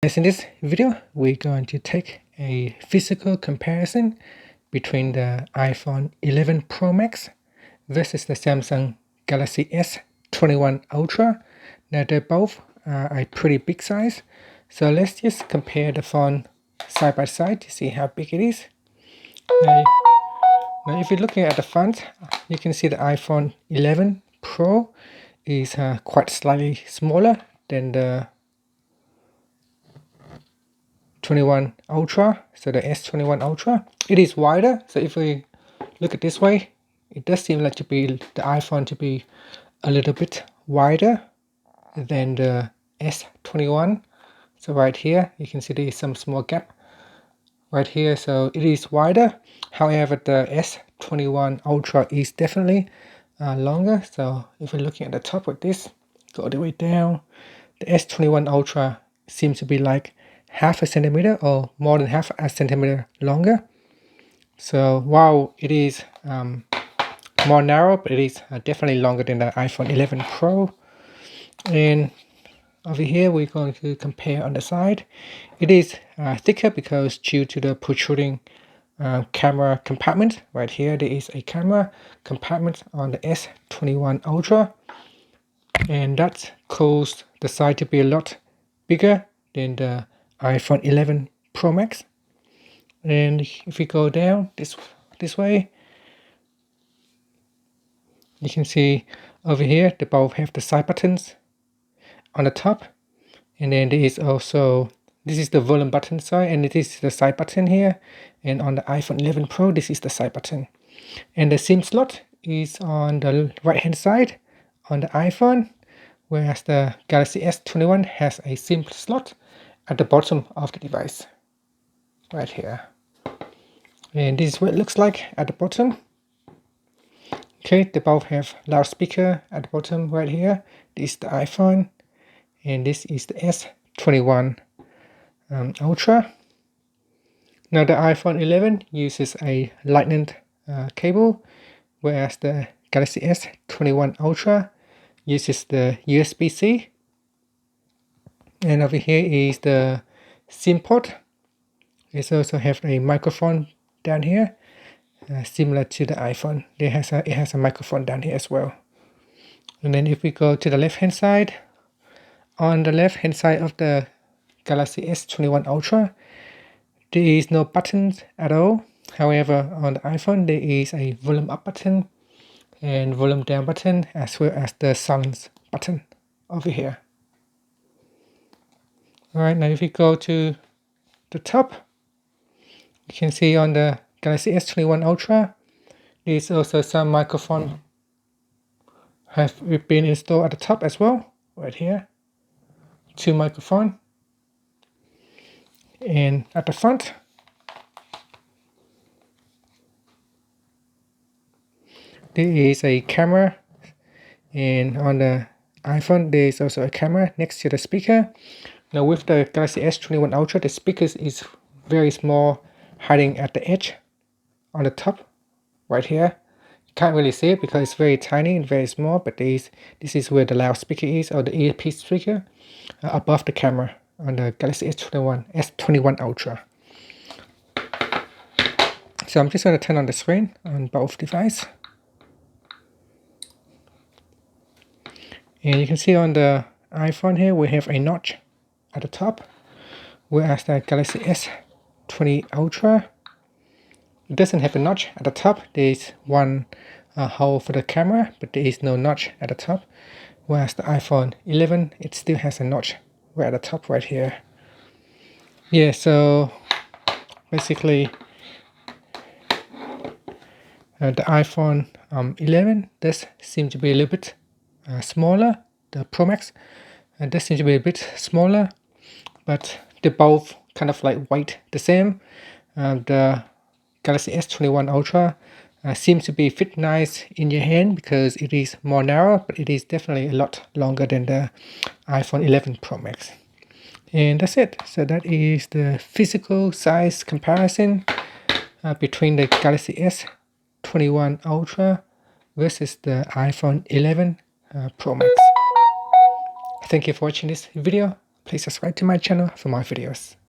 As in this video, we're going to take a physical comparison between the iPhone 11 Pro Max versus the Samsung Galaxy S21 Ultra. Now they both are a pretty big size, so let's just compare the phone side by side to see how big it is. Now if you're looking at the front, you can see the iPhone 11 Pro is quite slightly smaller than the 21 Ultra, so the S21 Ultra. It is wider, so if we look at this way, it does seem like the iPhone to be a little bit wider than the S21. So right here, you can see there is some small gap right here, so it is wider. However, the S21 Ultra is definitely longer. So if we're looking at the top with this, go all the way down, the S21 Ultra seems to be like half a centimeter or more than half a centimeter longer. So while it is more narrow, but it is definitely longer than the iPhone 11 Pro. And over here we're going to compare on the side. It is thicker because due to the protruding camera compartment. Right here there is a camera compartment on the S21 Ultra, and that caused the side to be a lot bigger than the iPhone 11 Pro Max. And if we go down this way, you can see over here they both have the side buttons on the top, and then there is also, this is the volume button, sorry, and it is the side button here. And on the iPhone 11 Pro, this is the side button, and the SIM slot is on the right hand side on the iPhone, whereas the Galaxy S21 has a SIM slot at the bottom of the device right here. And this is what it looks like at the bottom. Okay, they both have loudspeaker at the bottom right here. This is the iPhone, and this is the S21 Ultra. Now the iPhone 11 uses a Lightning cable, whereas the Galaxy S21 Ultra uses the USB-C. And over here is the SIM port. It also have a microphone down here, similar to the iPhone. It has a microphone down here as well. And then if we go to the left hand side, on the left hand side of the Galaxy S21 Ultra, there is no buttons at all. However, on the iPhone there is a volume up button and volume down button, as well as the silence button over here. Alright, now if we go to the top, you can see on the Galaxy S21 Ultra, there's also some microphone have been installed at the top as well, right here. 2 microphone. And at the front, there is a camera, and on the iPhone there is also a camera next to the speaker. Now with the Galaxy S21 Ultra, the speakers is very small, hiding at the edge on the top right here. You can't really see it because it's very tiny and very small, but this is where the loudspeaker is, or the earpiece speaker, above the camera on the Galaxy S21 Ultra. So I'm just going to turn on the screen on both devices. And you can see on the iPhone here we have a notch at the top, whereas the Galaxy S20 Ultra, it doesn't have a notch at the top. There is one hole for the camera, but there is no notch at the top. Whereas the iPhone 11, it still has a notch right at the top right here. Yeah, so basically the iPhone 11 does seem to be a little bit smaller. The Pro Max does seem to be a bit smaller, but they're both kind of like weight the same. The Galaxy S21 Ultra seems to be fit nice in your hand because it is more narrow, but it is definitely a lot longer than the iPhone 11 Pro Max. And that's it. So that is the physical size comparison between the Galaxy S21 Ultra versus the iPhone 11 Pro Max. Thank you for watching this video. Please subscribe to my channel for more videos.